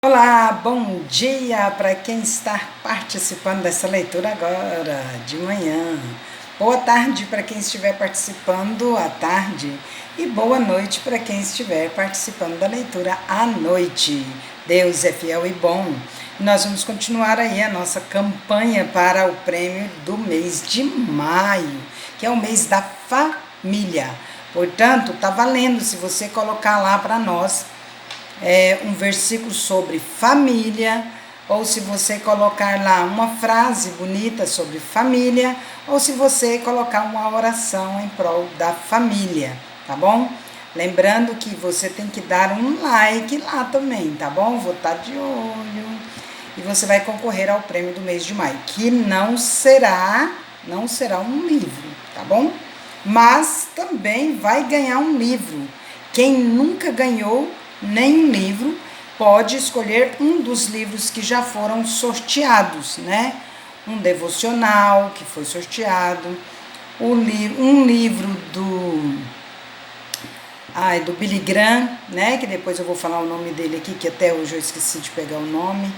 Olá, bom dia para quem está participando dessa leitura agora, de manhã. Boa tarde para quem estiver participando à tarde. E boa noite para quem estiver participando da leitura à noite. Deus é fiel e bom. Nós vamos continuar aí a nossa campanha para o prêmio do mês de maio, que é o mês da família. Portanto, tá valendo se você colocar lá para nós um versículo sobre família, ou se você colocar lá uma frase bonita sobre família, ou se você colocar uma oração em prol da família, tá bom? Lembrando que você tem que dar um like lá também, tá bom? Vou estar de olho. E você vai concorrer ao prêmio do mês de maio, que não será um livro, tá bom? Mas também vai ganhar um livro. Quem nunca ganhou nenhum livro pode escolher um dos livros que já foram sorteados, né? Um devocional que foi sorteado, um livro do Billy Graham, né? Que depois eu vou falar o nome dele aqui, que até hoje eu esqueci de pegar o nome,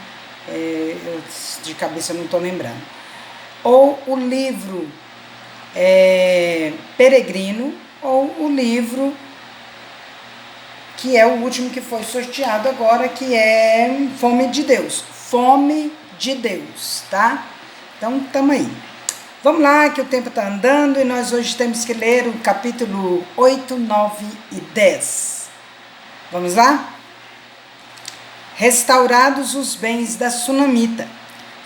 eu de cabeça não estou lembrando. Ou o livro Peregrino, ou o livro que é o último que foi sorteado agora, que é Fome de Deus. Fome de Deus, tá? Então, tamo aí. Vamos lá, que o tempo tá andando e nós hoje temos que ler o capítulo 8, 9 e 10. Vamos lá? Restaurados os bens da sunamita.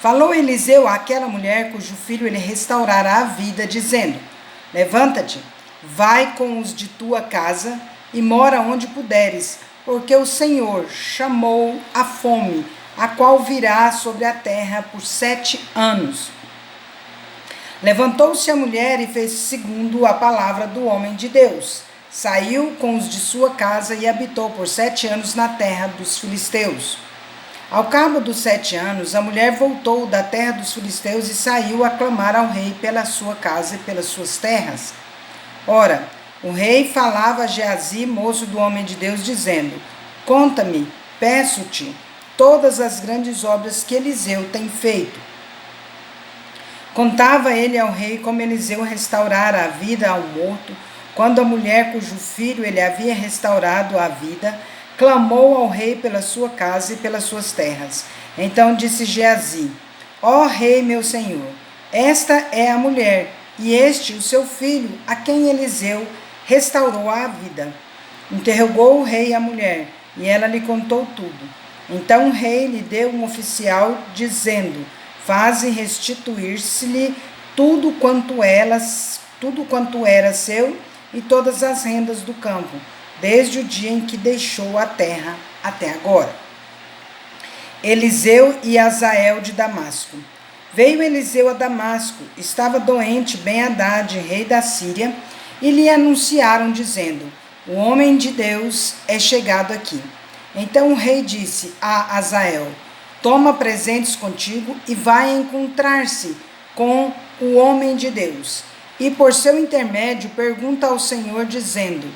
Falou Eliseu àquela mulher cujo filho ele restaurará a vida, dizendo: levanta-te, vai com os de tua casa e mora onde puderes, porque o Senhor chamou a fome, a qual virá sobre a terra por 7 anos. Levantou-se a mulher e fez segundo a palavra do homem de Deus. Saiu com os de sua casa e habitou por 7 anos na terra dos filisteus. Ao cabo dos 7 anos, a mulher voltou da terra dos filisteus e saiu a clamar ao rei pela sua casa e pelas suas terras. Ora, o rei falava a Geazi, moço do homem de Deus, dizendo: conta-me, peço-te, todas as grandes obras que Eliseu tem feito. Contava ele ao rei como Eliseu restaurara a vida ao morto, quando a mulher cujo filho ele havia restaurado a vida, clamou ao rei pela sua casa e pelas suas terras. Então disse Geazi: ó rei meu senhor, esta é a mulher, e este o seu filho, a quem Eliseu restaurou a vida. Interrogou o rei a mulher, e ela lhe contou tudo. Então o rei lhe deu um oficial, dizendo: faze restituir-se-lhe tudo quanto era seu e todas as rendas do campo, desde o dia em que deixou a terra até agora. Eliseu e Azael de Damasco. Veio Eliseu a Damasco, estava doente Ben-Hadad, rei da Síria, e lhe anunciaram, dizendo: o homem de Deus é chegado aqui. Então o rei disse a Azael: toma presentes contigo e vai encontrar-se com o homem de Deus. E por seu intermédio pergunta ao Senhor, dizendo: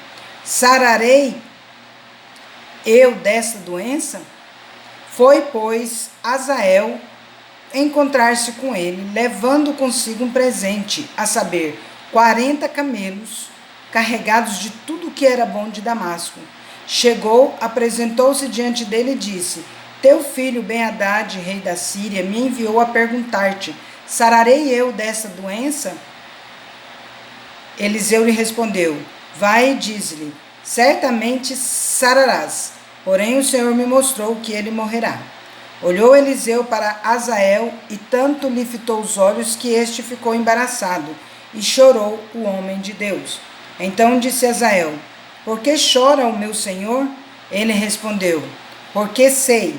sararei eu desta doença? Foi, pois, Azael encontrar-se com ele, levando consigo um presente, a saber, 40 camelos, carregados de tudo que era bom de Damasco. Chegou, apresentou-se diante dele e disse: teu filho Ben-Hadad, rei da Síria, me enviou a perguntar-te: sararei eu dessa doença? Eliseu lhe respondeu: vai e diz-lhe, certamente sararás, porém o Senhor me mostrou que ele morrerá. Olhou Eliseu para Azael e tanto lhe fitou os olhos que este ficou embaraçado, e chorou o homem de Deus. Então disse Azael: por que chora o meu senhor? Ele respondeu: porque sei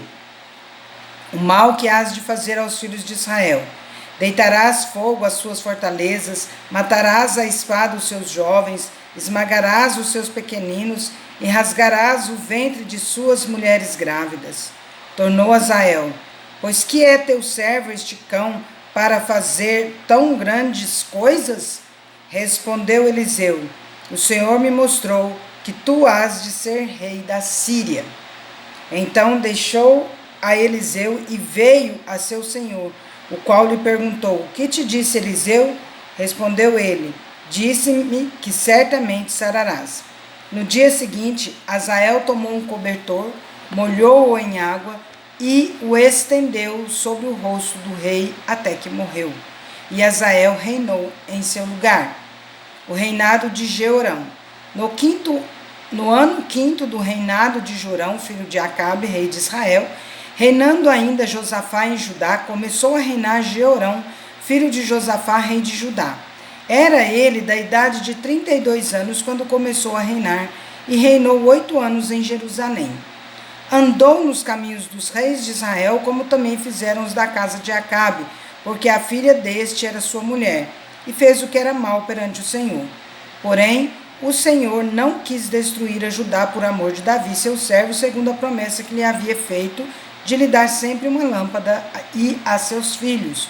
o mal que hás de fazer aos filhos de Israel. Deitarás fogo às suas fortalezas, matarás à espada os seus jovens, esmagarás os seus pequeninos e rasgarás o ventre de suas mulheres grávidas. Tornou Azael: pois que é teu servo este cão para fazer tão grandes coisas? Respondeu Eliseu: o Senhor me mostrou que tu hás de ser rei da Síria. Então deixou a Eliseu e veio a seu senhor, o qual lhe perguntou: o que te disse Eliseu? Respondeu ele: disse-me que certamente sararás. No dia seguinte, Azael tomou um cobertor, molhou-o em água e o estendeu sobre o rosto do rei até que morreu. E Azael reinou em seu lugar. O reinado de Jeorão. No ano quinto do reinado de Jorão, filho de Acabe, rei de Israel, reinando ainda Josafá em Judá, começou a reinar Jeorão, filho de Josafá, rei de Judá. Era ele da idade de 32 anos quando começou a reinar, e reinou 8 anos em Jerusalém. Andou nos caminhos dos reis de Israel, como também fizeram os da casa de Acabe, porque a filha deste era sua mulher, e fez o que era mal perante o Senhor. Porém, o Senhor não quis destruir a Judá por amor de Davi, seu servo, segundo a promessa que lhe havia feito, de lhe dar sempre uma lâmpada e a seus filhos.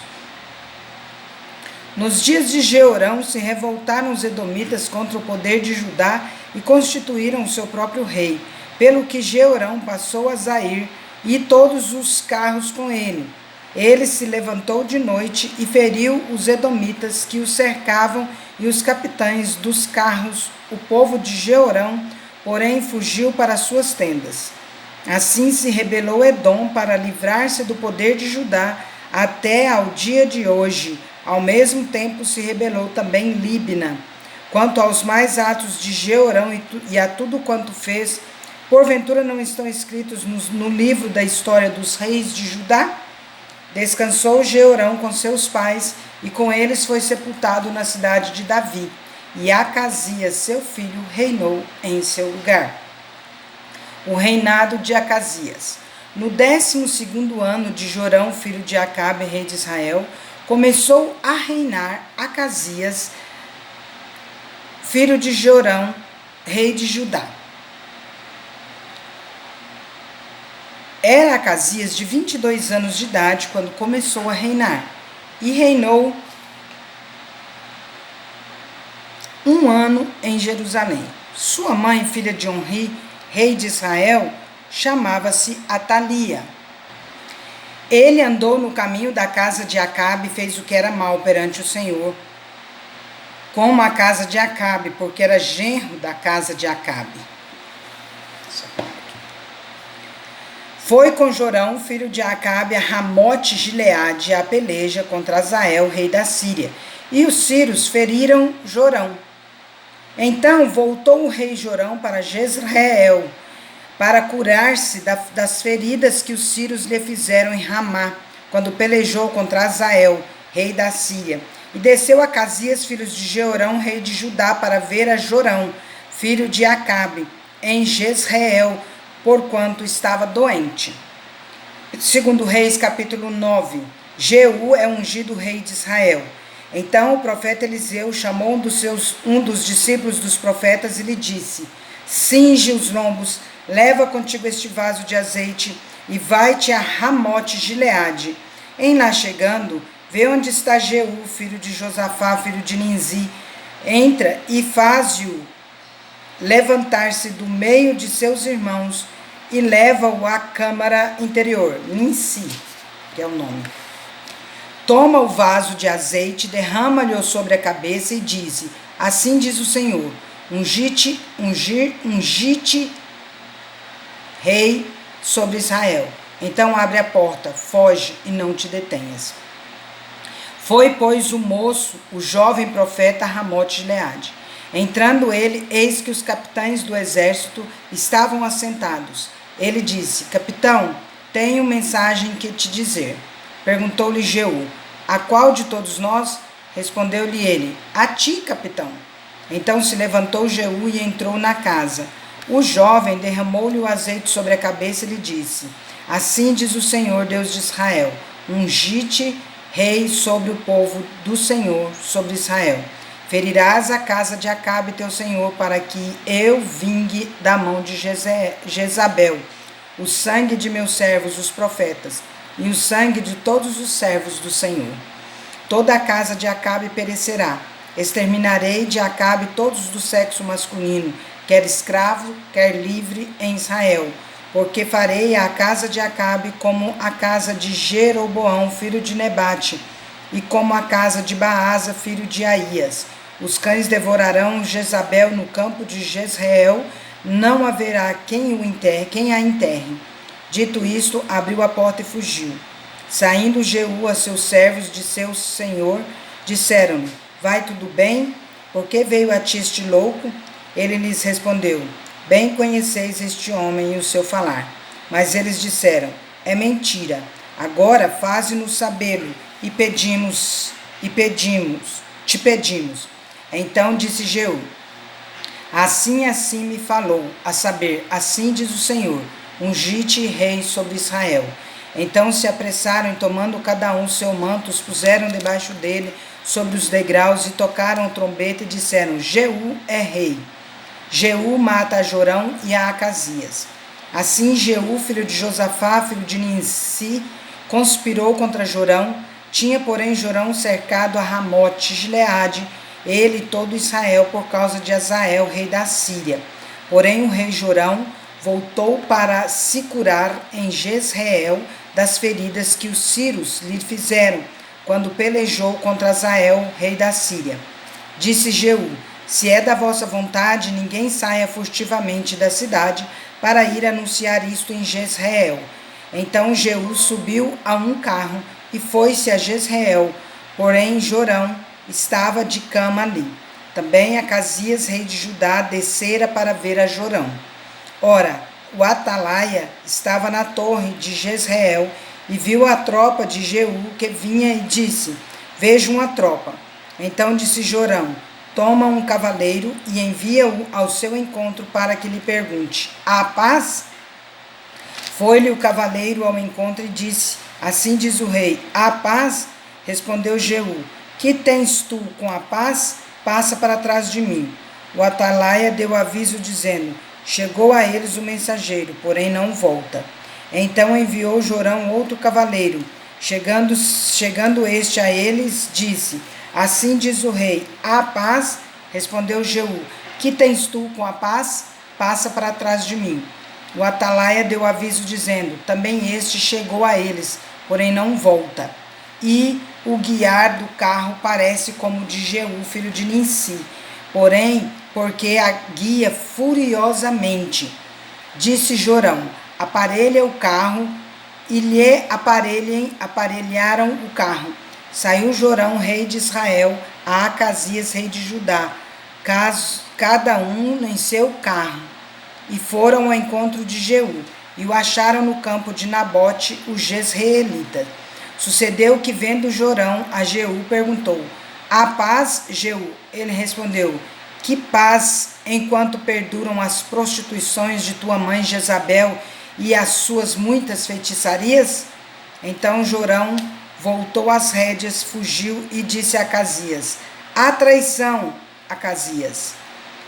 Nos dias de Jeorão se revoltaram os edomitas contra o poder de Judá e constituíram o seu próprio rei, pelo que Jeorão passou a Zair e todos os carros com ele. Ele se levantou de noite e feriu os edomitas que o cercavam e os capitães dos carros. O povo de Jeorão, porém, fugiu para suas tendas. Assim se rebelou Edom para livrar-se do poder de Judá até ao dia de hoje. Ao mesmo tempo se rebelou também Líbina. Quanto aos mais atos de Jeorão e a tudo quanto fez, porventura não estão escritos no livro da história dos reis de Judá? Descansou Jeorão com seus pais, e com eles foi sepultado na cidade de Davi. E Acasias, seu filho, reinou em seu lugar. O reinado de Acasias. No 12º ano de Jorão, filho de Acabe, rei de Israel, começou a reinar Acasias, filho de Jorão, rei de Judá. Era Acasias de 22 anos de idade quando começou a reinar, e reinou 1 ano em Jerusalém. Sua mãe, filha de Onri, rei de Israel, chamava-se Atalia. Ele andou no caminho da casa de Acabe e fez o que era mal perante o Senhor, como a casa de Acabe, porque era genro da casa de Acabe. Foi com Jorão, filho de Acabe, a Ramote Gileade, a peleja contra Azael, rei da Síria, e os sírios feriram Jorão. Então voltou o rei Jorão para Jezreel, para curar-se das feridas que os sírios lhe fizeram em Ramá, quando pelejou contra Azael, rei da Síria. E desceu Acasias, filho de Jeorão, rei de Judá, para ver a Jorão, filho de Acabe, em Jezreel, porquanto estava doente. Segundo Reis, capítulo 9. Jeú é ungido rei de Israel. Então o profeta Eliseu chamou um dos discípulos dos profetas e lhe disse: cinge os lombos, leva contigo este vaso de azeite e vai-te a Ramote Gileade. Em lá chegando, vê onde está Jeú, filho de Josafá, filho de Ninzi. Entra e faze-o levantar-se do meio de seus irmãos e leva-o à câmara interior, Ninsi, que é o nome. Toma o vaso de azeite, derrama-lhe sobre a cabeça e dize: assim diz o Senhor, ungite rei sobre Israel. Então abre a porta, foge e não te detenhas. Foi, pois, o moço, o jovem profeta, a Ramote Gileade. Entrando ele, eis que os capitães do exército estavam assentados. Ele disse: capitão, tenho mensagem que te dizer. Perguntou-lhe Jeú: a qual de todos nós? Respondeu-lhe ele: a ti, capitão. Então se levantou Jeú e entrou na casa. O jovem derramou-lhe o azeite sobre a cabeça e lhe disse: assim diz o Senhor, Deus de Israel, ungite rei sobre o povo do Senhor, sobre Israel. Ferirás a casa de Acabe teu senhor, para que eu vingue da mão de Jezabel o sangue de meus servos, os profetas, e o sangue de todos os servos do Senhor. Toda a casa de Acabe perecerá. Exterminarei de Acabe todos do sexo masculino, quer escravo, quer livre, em Israel. porque farei à casa de Acabe como a casa de Jeroboão, filho de Nebate, e como a casa de Baasa, filho de Aías. Os cães devorarão Jezabel no campo de Jezreel, não haverá quem a enterre. Dito isto, abriu a porta e fugiu. Saindo Jeú a seus servos de seu senhor, disseram-lhe: vai tudo bem? Por que veio a ti este louco? Ele lhes respondeu: bem conheceis este homem e o seu falar. Mas eles disseram: é mentira. Agora faze-nos sabê-lo e te pedimos. Então disse Jeú: assim me falou, a saber, assim diz o Senhor: ungi-te rei sobre Israel. Então se apressaram e, tomando cada um seu manto, os puseram debaixo dele sobre os degraus e tocaram trombeta e disseram: Jeú é rei. Jeú mata a Jorão e a Acasias. Assim Jeú, filho de Josafá, filho de Ninsi, conspirou contra Jorão. Tinha, porém, Jorão cercado a Ramote Gileade, ele e todo Israel, por causa de Azael, rei da Síria. Porém o rei Jorão voltou para se curar em Jezreel das feridas que os sírios lhe fizeram, quando pelejou contra Azael, rei da Síria. Disse Jeú: se é da vossa vontade, ninguém saia furtivamente da cidade para ir anunciar isto em Jezreel. Então Jeú subiu a um carro e foi-se a Jezreel, porém Jorão estava de cama ali. Também Acasias, rei de Judá, descera para ver a Jorão. Ora, o atalaia estava na torre de Jezreel e viu a tropa de Jeú que vinha e disse: vejo uma tropa. Então disse Jorão: toma um cavaleiro e envia-o ao seu encontro para que lhe pergunte: há paz? Foi-lhe o cavaleiro ao encontro e disse: assim diz o rei: há paz? Respondeu Jeú: que tens tu com a paz? Passa para trás de mim. O atalaia deu aviso dizendo: chegou a eles o mensageiro, porém não volta. Então enviou Jorão outro cavaleiro. Chegando este a eles, disse: assim diz o rei: há paz? Respondeu Jeú: que tens tu com a paz? Passa para trás de mim. O atalaia deu aviso dizendo: também este chegou a eles, porém não volta. E o guiar do carro parece como de Jeú, filho de Ninsi, porém, porque a guia furiosamente. Disse Jorão: aparelha o carro, e lhe aparelharam o carro. Saiu Jorão, rei de Israel, a Acasias, rei de Judá, cada um em seu carro, e foram ao encontro de Jeú, e o acharam no campo de Nabote, o jezreelita. Sucedeu que, vendo Jorão a Jeú, perguntou: há paz, Jeú? Ele respondeu: que paz, enquanto perduram as prostituições de tua mãe Jezabel e as suas muitas feitiçarias? Então Jorão voltou às rédeas, fugiu e disse a Acasias: há traição, Acasias.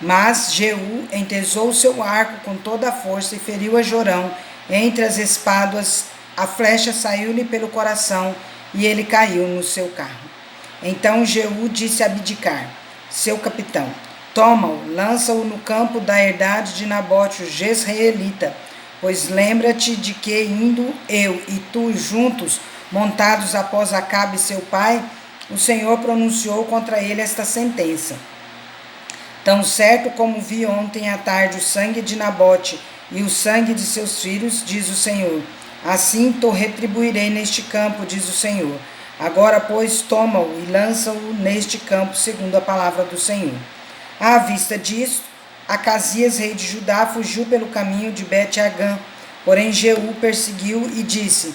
Mas Jeú entesou seu arco com toda a força e feriu a Jorão entre as espáduas. A flecha saiu-lhe pelo coração e ele caiu no seu carro. Então Jeú disse a Abidcar, seu capitão: toma-o, lança-o no campo da herdade de Nabote, o jezreelita, pois lembra-te de que, indo eu e tu juntos, montados após Acabe seu pai, o Senhor pronunciou contra ele esta sentença: tão certo como vi ontem à tarde o sangue de Nabote e o sangue de seus filhos, diz o Senhor, assim te retribuirei neste campo, diz o Senhor. Agora, pois, toma-o e lança-o neste campo, segundo a palavra do Senhor. À vista disso, Acasias, rei de Judá, fugiu pelo caminho de Bet-Agã. Porém Jeú perseguiu e disse: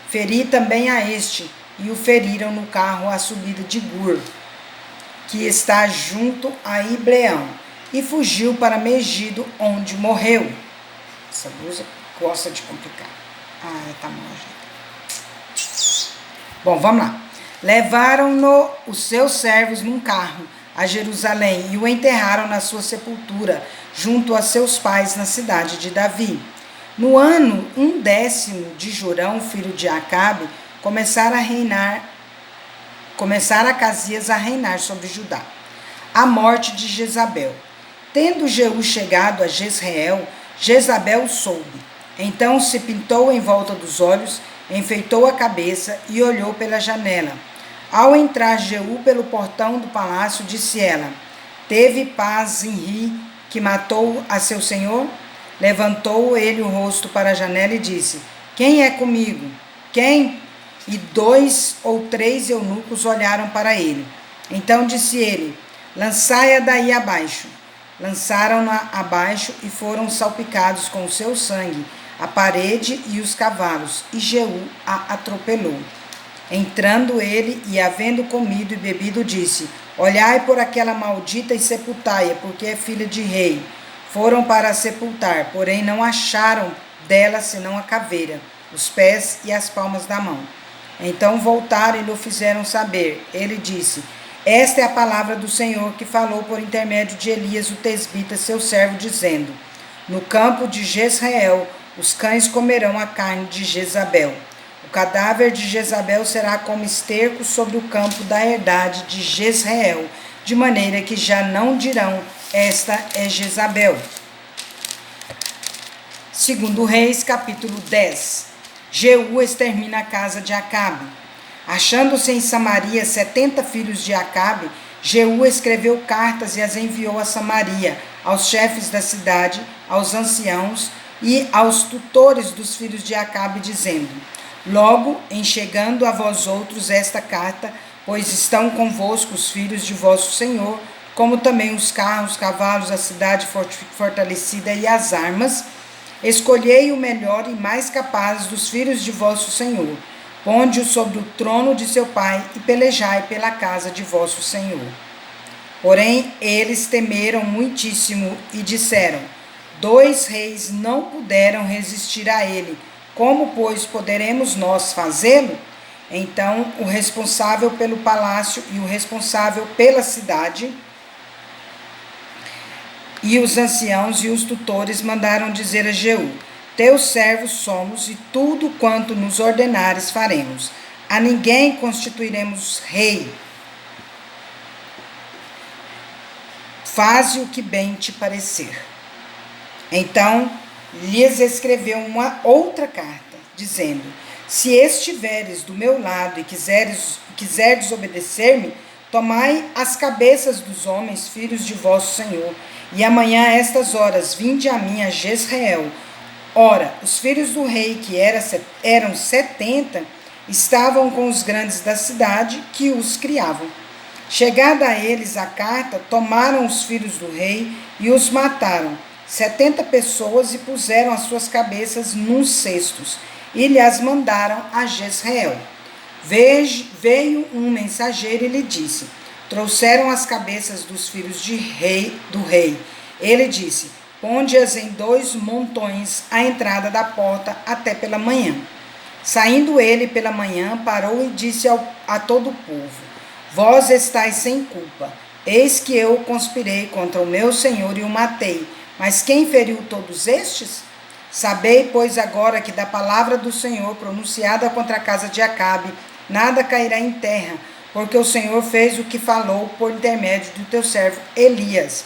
feri também a este. E o feriram no carro à subida de Gur, que está junto a Ibleão, e fugiu para Megido, onde morreu. Essa blusa gosta de complicar. Tá mal, gente. Bom, vamos lá. Levaram-no os seus servos num carro a Jerusalém e o enterraram na sua sepultura, junto a seus pais na cidade de Davi. No ano 10º de Jorão, filho de Acabe, começara Acasias a reinar sobre Judá. A morte de Jezabel. Tendo Jeú chegado a Jezreel, Jezabel soube. Então se pintou em volta dos olhos, enfeitou a cabeça e olhou pela janela. Ao entrar Jeú pelo portão do palácio, disse ela: Teve paz Zinri, que matou a seu senhor? Levantou ele o rosto para a janela e disse: Quem é comigo? Quem? E 2 ou 3 eunucos olharam para ele. Então disse ele: Lançai-a daí abaixo. Lançaram-na abaixo e foram salpicados com o seu sangue a parede e os cavalos, e Jeú a atropelou. Entrando ele e havendo comido e bebido, disse: Olhai por aquela maldita e sepultai-a, porque é filha de rei. Foram para a sepultar, porém não acharam dela senão a caveira, os pés e as palmas da mão. Então voltaram e lhe fizeram saber. Ele disse: Esta é a palavra do Senhor que falou por intermédio de Elias o tesbita, seu servo, dizendo: No campo de Jezreel os cães comerão a carne de Jezabel. O cadáver de Jezabel será como esterco sobre o campo da herdade de Jezreel, de maneira que já não dirão: Esta é Jezabel. 2 Reis, capítulo 10. Jeú extermina a casa de Acabe. Achando-se em Samaria 70 filhos de Acabe, Jeú escreveu cartas e as enviou a Samaria, aos chefes da cidade, aos anciãos e aos tutores dos filhos de Acabe, dizendo: Logo, em chegando a vós outros esta carta, pois estão convosco os filhos de vosso Senhor, como também os carros, cavalos, a cidade fortalecida e as armas, escolhei o melhor e mais capaz dos filhos de vosso Senhor, ponde-o sobre o trono de seu pai e pelejai pela casa de vosso Senhor. Porém, eles temeram muitíssimo e disseram: 2 reis não puderam resistir a ele. Como, pois, poderemos nós fazê-lo? Então, o responsável pelo palácio e o responsável pela cidade e os anciãos e os tutores mandaram dizer a Jeú: Teus servos somos, e tudo quanto nos ordenares faremos. A ninguém constituiremos rei. Faze o que bem te parecer. Então lhes escreveu uma outra carta, dizendo: Se estiveres do meu lado e quiserdes obedecer-me, tomai as cabeças dos homens, filhos de vosso Senhor, e amanhã a estas horas vinde a mim a Jezreel. Ora, os filhos do rei, que eram 70, estavam com os grandes da cidade, que os criavam. Chegada a eles a carta, tomaram os filhos do rei e os mataram, 70 pessoas, e puseram as suas cabeças nos cestos, e lhes mandaram a Jezreel. Veio um mensageiro e lhe disse: Trouxeram as cabeças dos filhos do rei. Ele disse: Ponde-as em 2 montões à entrada da porta até pela manhã. Saindo ele pela manhã, parou e disse a todo o povo: Vós estáis sem culpa. Eis que eu conspirei contra o meu senhor e o matei. Mas quem feriu todos estes? Sabei, pois, agora que da palavra do Senhor pronunciada contra a casa de Acabe, nada cairá em terra, porque o Senhor fez o que falou por intermédio do teu servo Elias.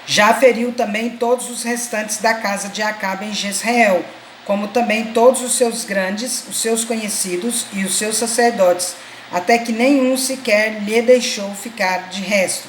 Já feriu também todos os restantes da casa de Acabe em Jezreel, como também todos os seus grandes, os seus conhecidos e os seus sacerdotes, até que nenhum sequer lhe deixou ficar de resto.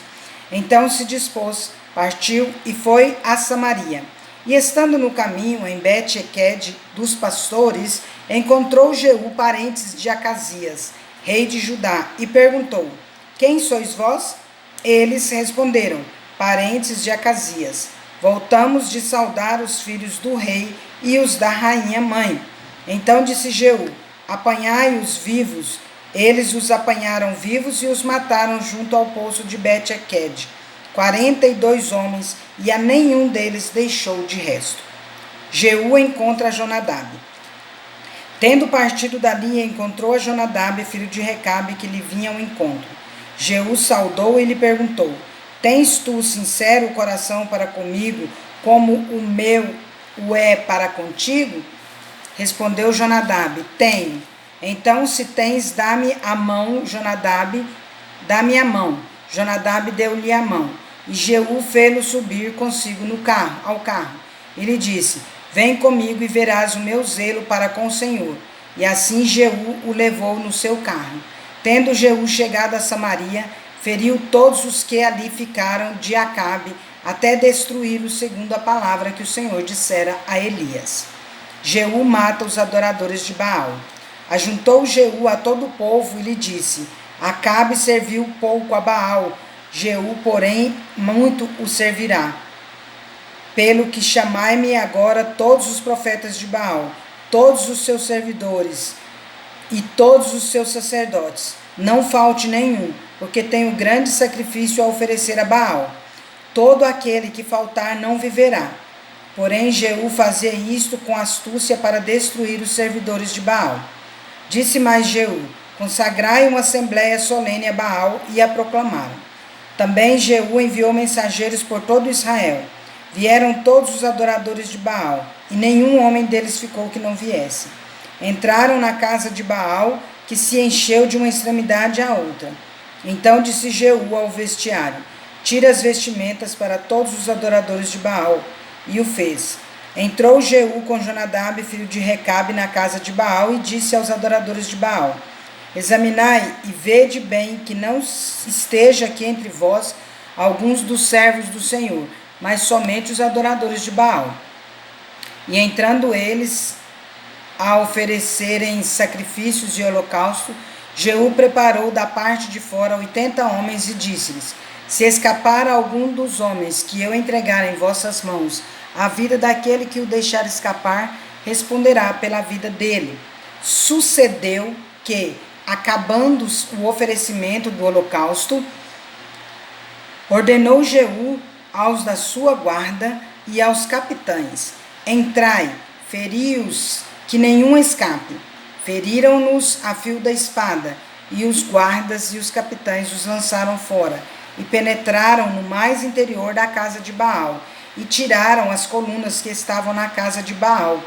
Então se dispôs, partiu e foi a Samaria. E estando no caminho em Bet-Equed dos pastores, encontrou Jeú parentes de Acasias, rei de Judá, e perguntou: Quem sois vós? Eles responderam: Parentes de Acasias. Voltamos de saudar os filhos do rei e os da rainha mãe. Então disse Jeú: Apanhai-os vivos. Eles os apanharam vivos e os mataram junto ao poço de Bet-Equed. 42 homens, e a nenhum deles deixou de resto. Jeú encontra Jonadab. Tendo partido dali, encontrou a Jonadab, filho de Recabe, que lhe vinha ao encontro. Jeú saudou e lhe perguntou: Tens tu sincero coração para comigo, como o meu o é para contigo? Respondeu Jonadab: Tenho. Então, se tens, dá-me a mão, Jonadab, dá-me a mão. Jonadab deu-lhe a mão, e Jeú fê-lo subir consigo ao carro. E lhe disse: Vem comigo e verás o meu zelo para com o Senhor. E assim Jeú o levou no seu carro. Tendo Jeú chegado a Samaria, feriu todos os que ali ficaram de Acabe, até destruí-lo segundo a palavra que o Senhor dissera a Elias. Jeú mata os adoradores de Baal. Ajuntou Jeú a todo o povo e lhe disse: Acabe serviu pouco a Baal, Jeú, porém, muito o servirá. Pelo que chamai-me agora todos os profetas de Baal, todos os seus servidores e todos os seus sacerdotes. Não falte nenhum, porque tenho grande sacrifício a oferecer a Baal. Todo aquele que faltar não viverá. Porém, Jeú fazia isto com astúcia para destruir os servidores de Baal. Disse mais Jeú: consagrai uma assembléia solene a Baal, e a proclamaram. Também Jeú enviou mensageiros por todo Israel. Vieram todos os adoradores de Baal, e nenhum homem deles ficou que não viesse. Entraram na casa de Baal, que se encheu de uma extremidade à outra. Então disse Jeú ao vestiário: tira as vestimentas para todos os adoradores de Baal. E o fez. Entrou Jeú com Jonadab, filho de Recabe, na casa de Baal, e disse aos adoradores de Baal: examinai e vede bem que não esteja aqui entre vós alguns dos servos do Senhor, mas somente os adoradores de Baal. E entrando eles a oferecerem sacrifícios e holocausto, Jeú preparou da parte de fora 80 homens e disse-lhes: se escapar algum dos homens que eu entregar em vossas mãos, a vida daquele que o deixar escapar responderá pela vida dele. Sucedeu que, acabando o oferecimento do holocausto, ordenou Jeú aos da sua guarda e aos capitães: entrai, feri-os, que nenhum escape. Feriram-nos a fio da espada, e os guardas e os capitães os lançaram fora, e penetraram no mais interior da casa de Baal, e tiraram as colunas que estavam na casa de Baal,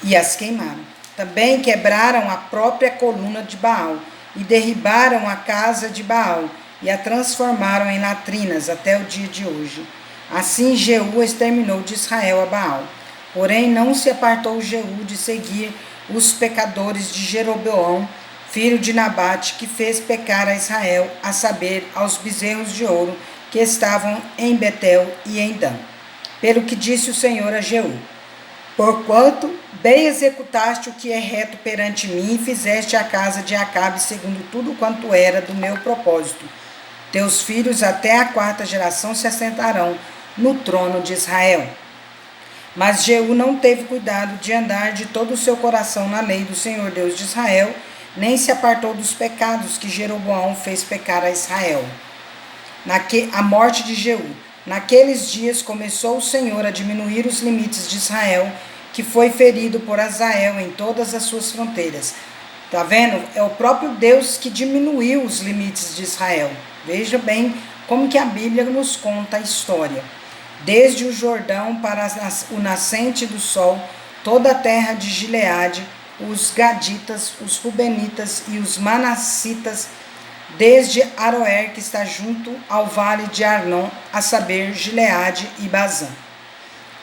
e as queimaram. Também quebraram a própria coluna de Baal, e derribaram a casa de Baal, e a transformaram em latrinas até o dia de hoje. Assim Jeú exterminou de Israel a Baal. Porém não se apartou Jeú de seguir os pecadores de Jeroboão, filho de Nabate, que fez pecar a Israel, a saber, aos bezerros de ouro que estavam em Betel e em Dan. Pelo que disse o Senhor a Jeú: porquanto bem executaste o que é reto perante mim, e fizeste a casa de Acabe segundo tudo quanto era do meu propósito, teus filhos até a 4ª geração se assentarão no trono de Israel. Mas Jeú não teve cuidado de andar de todo o seu coração na lei do Senhor Deus de Israel, nem se apartou dos pecados que Jeroboão fez pecar a Israel. A morte de Jeú. Naqueles dias começou o Senhor a diminuir os limites de Israel, que foi ferido por Azael em todas as suas fronteiras. Tá vendo? É o próprio Deus que diminuiu os limites de Israel. Veja bem como que a Bíblia nos conta a história. Desde o Jordão para o nascente do sol, toda a terra de Gileade, os Gaditas, os Rubenitas e os Manassitas, desde Aroer, que está junto ao vale de Arnon, a saber, Gileade e Bazã.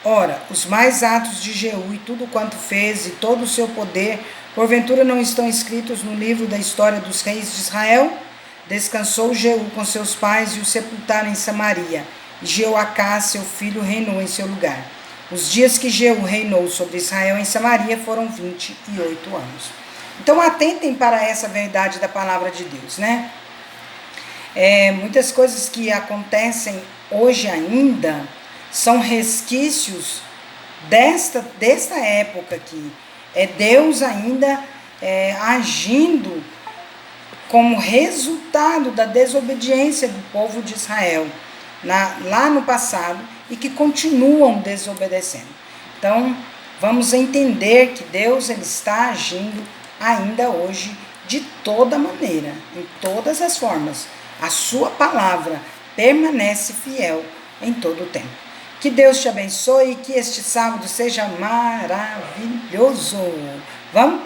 Ora, os mais atos de Jeú e tudo quanto fez e todo o seu poder, porventura não estão escritos no livro da história dos reis de Israel? Descansou Jeú com seus pais e o sepultaram em Samaria, e Jeoacás, seu filho, reinou em seu lugar. Os dias que Jeú reinou sobre Israel em Samaria foram 28 anos. Então atentem para essa verdade da palavra de Deus, né? Muitas coisas que acontecem hoje ainda são resquícios desta época aqui. É Deus ainda agindo como resultado da desobediência do povo de Israel lá no passado, e que continuam desobedecendo. Então, vamos entender que Deus ele está agindo ainda hoje de toda maneira, em todas as formas. A sua palavra permanece fiel em todo o tempo. Que Deus te abençoe e que este sábado seja maravilhoso. Vamos?